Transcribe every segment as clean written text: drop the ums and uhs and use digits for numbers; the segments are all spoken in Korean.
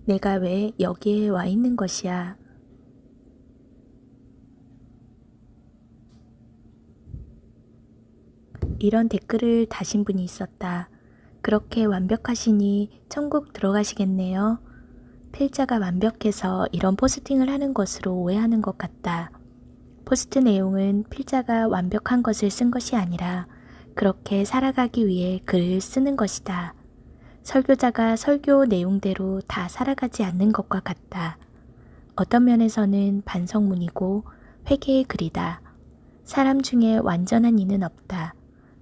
내가 왜 여기에 와 있는 것이야? 이런 댓글을 다신 분이 있었다. 그렇게 완벽하시니 천국 들어가시겠네요. 필자가 완벽해서 이런 포스팅을 하는 것으로 오해하는 것 같다. 포스트 내용은 필자가 완벽한 것을 쓴 것이 아니라 그렇게 살아가기 위해 글을 쓰는 것이다. 설교자가 설교 내용대로 다 살아가지 않는 것과 같다. 어떤 면에서는 반성문이고 회개의 글이다. 사람 중에 완전한 이는 없다.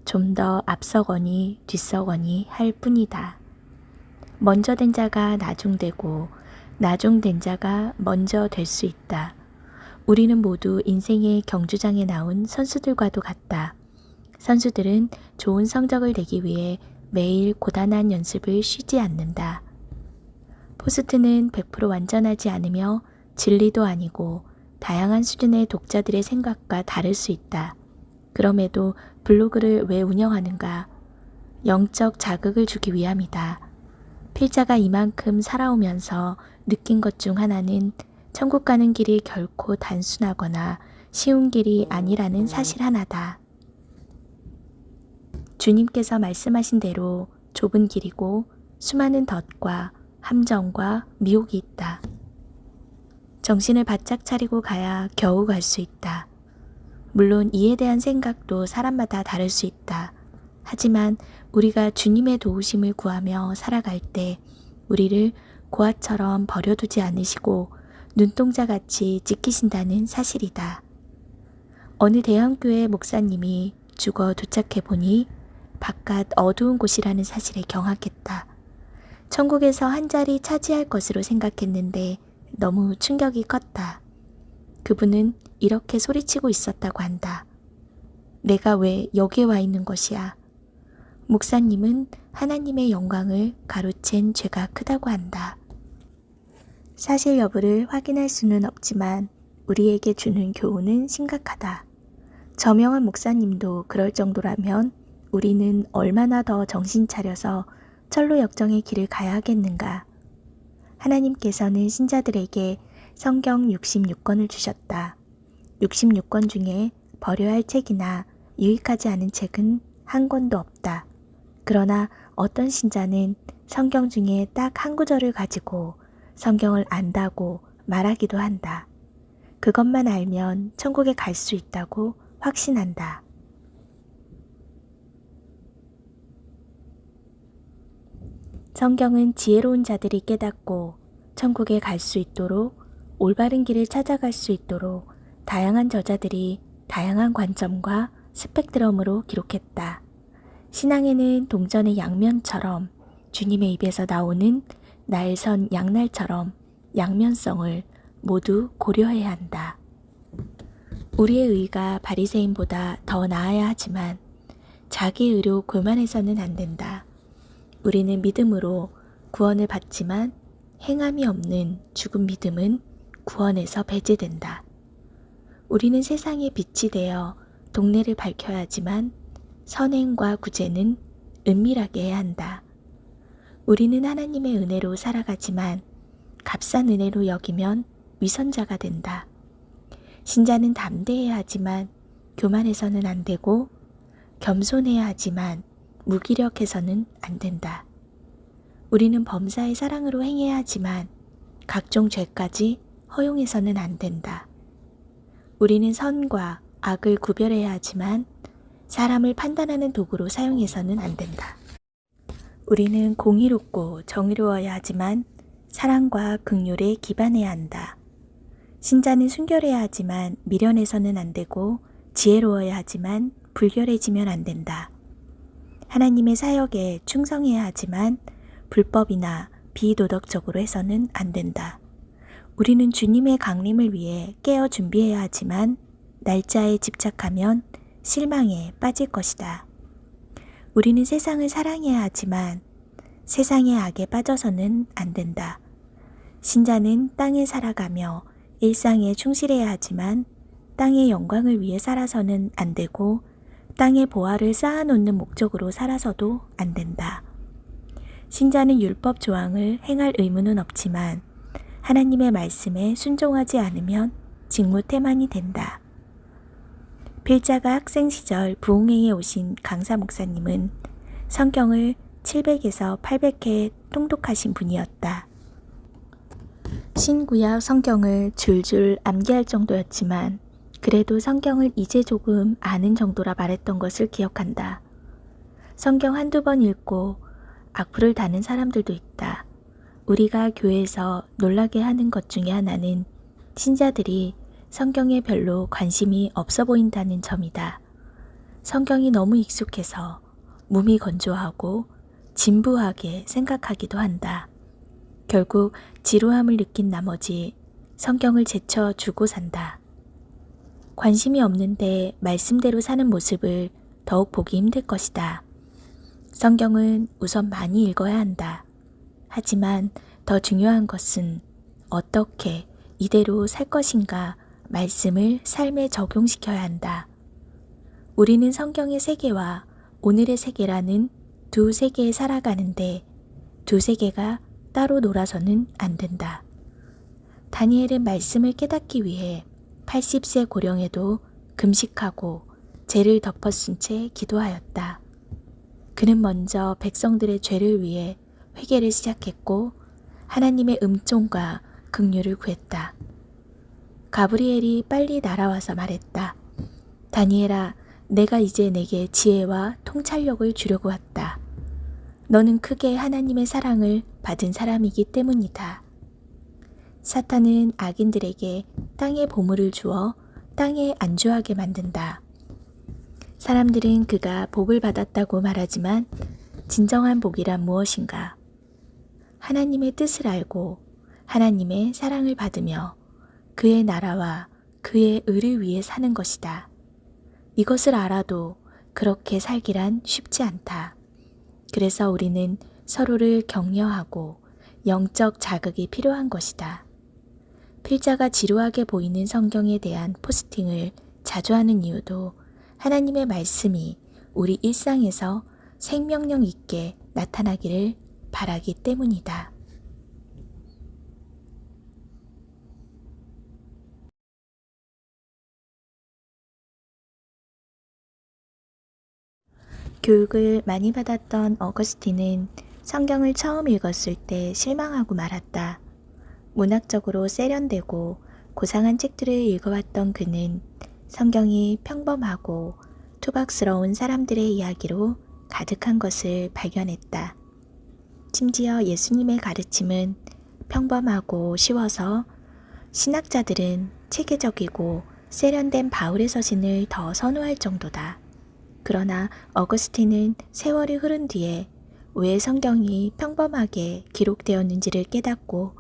좀 더 앞서거니 뒤서거니 할 뿐이다. 먼저 된 자가 나중되고 나중된 자가 먼저 될 수 있다. 우리는 모두 인생의 경주장에 나온 선수들과도 같다. 선수들은 좋은 성적을 내기 위해 매일 고단한 연습을 쉬지 않는다. 포스트는 100% 완전하지 않으며 진리도 아니고 다양한 수준의 독자들의 생각과 다를 수 있다. 그럼에도 블로그를 왜 운영하는가? 영적 자극을 주기 위함이다. 필자가 이만큼 살아오면서 느낀 것 중 하나는 천국 가는 길이 결코 단순하거나 쉬운 길이 아니라는 사실 하나다. 주님께서 말씀하신 대로 좁은 길이고 수많은 덫과 함정과 미혹이 있다. 정신을 바짝 차리고 가야 겨우 갈 수 있다. 물론 이에 대한 생각도 사람마다 다를 수 있다. 하지만 우리가 주님의 도우심을 구하며 살아갈 때 우리를 고아처럼 버려두지 않으시고 눈동자같이 지키신다는 사실이다. 어느 대형교회 목사님이 죽어 도착해보니 바깥 어두운 곳이라는 사실에 경악했다. 천국에서 한 자리 차지할 것으로 생각했는데 너무 충격이 컸다. 그분은 이렇게 소리치고 있었다고 한다. 내가 왜 여기에 와 있는 것이야? 목사님은 하나님의 영광을 가로챈 죄가 크다고 한다. 사실 여부를 확인할 수는 없지만 우리에게 주는 교훈은 심각하다. 저명한 목사님도 그럴 정도라면 우리는 얼마나 더 정신 차려서 철로 역정의 길을 가야 하겠는가. 하나님께서는 신자들에게 성경 66권을 주셨다. 66권 중에 버려야 할 책이나 유익하지 않은 책은 한 권도 없다. 그러나 어떤 신자는 성경 중에 딱 한 구절을 가지고 성경을 안다고 말하기도 한다. 그것만 알면 천국에 갈 수 있다고 확신한다. 성경은 지혜로운 자들이 깨닫고 천국에 갈 수 있도록 올바른 길을 찾아갈 수 있도록 다양한 저자들이 다양한 관점과 스펙트럼으로 기록했다. 신앙에는 동전의 양면처럼 주님의 입에서 나오는 날선 양날처럼 양면성을 모두 고려해야 한다. 우리의 의가 바리새인보다 더 나아야 하지만 자기 의로 교만해서는 안 된다. 우리는 믿음으로 구원을 받지만 행함이 없는 죽은 믿음은 구원에서 배제된다. 우리는 세상의 빛이 되어 동네를 밝혀야 하지만 선행과 구제는 은밀하게 해야 한다. 우리는 하나님의 은혜로 살아가지만 값싼 은혜로 여기면 위선자가 된다. 신자는 담대해야 하지만 교만해서는 안 되고 겸손해야 하지만 무기력해서는 안 된다. 우리는 범사의 사랑으로 행해야 하지만 각종 죄까지 허용해서는 안 된다. 우리는 선과 악을 구별해야 하지만 사람을 판단하는 도구로 사용해서는 안 된다. 우리는 공의롭고 정의로워야 하지만 사랑과 긍휼에 기반해야 한다. 신자는 순결해야 하지만 미련해서는 안 되고 지혜로워야 하지만 불결해지면 안 된다. 하나님의 사역에 충성해야 하지만 불법이나 비도덕적으로 해서는 안 된다. 우리는 주님의 강림을 위해 깨어 준비해야 하지만 날짜에 집착하면 실망에 빠질 것이다. 우리는 세상을 사랑해야 하지만 세상의 악에 빠져서는 안 된다. 신자는 땅에 살아가며 일상에 충실해야 하지만 땅의 영광을 위해 살아서는 안 되고 땅의 보화를 쌓아놓는 목적으로 살아서도 안 된다. 신자는 율법 조항을 행할 의무는 없지만 하나님의 말씀에 순종하지 않으면 직무태만이 된다. 필자가 학생 시절 부흥회에 오신 강사 목사님은 성경을 700에서 800회 통독하신 분이었다. 신구약 성경을 줄줄 암기할 정도였지만 그래도 성경을 이제 조금 아는 정도라 말했던 것을 기억한다. 성경 한두 번 읽고 악플을 다는 사람들도 있다. 우리가 교회에서 놀라게 하는 것 중에 하나는 신자들이 성경에 별로 관심이 없어 보인다는 점이다. 성경이 너무 익숙해서 몸이 건조하고 진부하게 생각하기도 한다. 결국 지루함을 느낀 나머지 성경을 제쳐주고 산다. 관심이 없는데 말씀대로 사는 모습을 더욱 보기 힘들 것이다. 성경은 우선 많이 읽어야 한다. 하지만 더 중요한 것은 어떻게 이대로 살 것인가 말씀을 삶에 적용시켜야 한다. 우리는 성경의 세계와 오늘의 세계라는 두 세계에 살아가는데 두 세계가 따로 놀아서는 안 된다. 다니엘은 말씀을 깨닫기 위해 80세 고령에도 금식하고 죄를 덮어쓴 채 기도하였다. 그는 먼저 백성들의 죄를 위해 회개를 시작했고 하나님의 은총과 긍휼을 구했다. 가브리엘이 빨리 날아와서 말했다. 다니엘아, 내가 이제 내게 지혜와 통찰력을 주려고 왔다. 너는 크게 하나님의 사랑을 받은 사람이기 때문이다. 사탄은 악인들에게 땅의 보물을 주어 땅에 안주하게 만든다. 사람들은 그가 복을 받았다고 말하지만 진정한 복이란 무엇인가? 하나님의 뜻을 알고 하나님의 사랑을 받으며 그의 나라와 그의 의를 위해 사는 것이다. 이것을 알아도 그렇게 살기란 쉽지 않다. 그래서 우리는 서로를 격려하고 영적 자극이 필요한 것이다. 필자가 지루하게 보이는 성경에 대한 포스팅을 자주 하는 이유도 하나님의 말씀이 우리 일상에서 생명력 있게 나타나기를 바라기 때문이다. 교육을 많이 받았던 어거스틴은 성경을 처음 읽었을 때 실망하고 말았다. 문학적으로 세련되고 고상한 책들을 읽어왔던 그는 성경이 평범하고 투박스러운 사람들의 이야기로 가득한 것을 발견했다. 심지어 예수님의 가르침은 평범하고 쉬워서 신학자들은 체계적이고 세련된 바울의 서신을 더 선호할 정도다. 그러나 어거스틴은 세월이 흐른 뒤에 왜 성경이 평범하게 기록되었는지를 깨닫고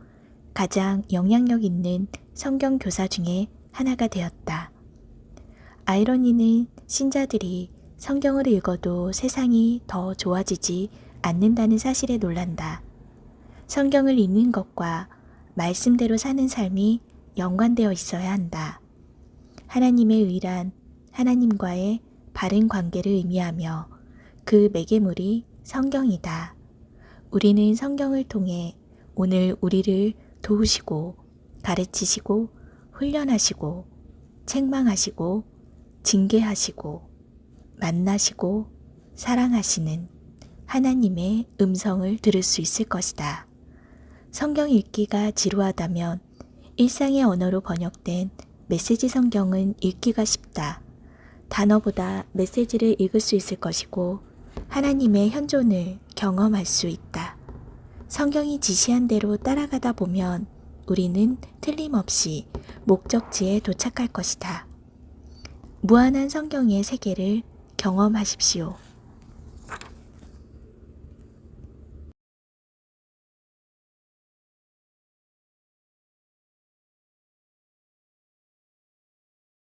가장 영향력 있는 성경 교사 중에 하나가 되었다. 아이러니는 신자들이 성경을 읽어도 세상이 더 좋아지지 않는다는 사실에 놀란다. 성경을 읽는 것과 말씀대로 사는 삶이 연관되어 있어야 한다. 하나님의 의란 하나님과의 바른 관계를 의미하며 그 매개물이 성경이다. 우리는 성경을 통해 오늘 우리를 도우시고 가르치시고 훈련하시고 책망하시고 징계하시고 만나시고 사랑하시는 하나님의 음성을 들을 수 있을 것이다. 성경 읽기가 지루하다면 일상의 언어로 번역된 메시지 성경은 읽기가 쉽다. 단어보다 메시지를 읽을 수 있을 것이고 하나님의 현존을 경험할 수 있다. 성경이 지시한 대로 따라가다 보면 우리는 틀림없이 목적지에 도착할 것이다. 무한한 성경의 세계를 경험하십시오.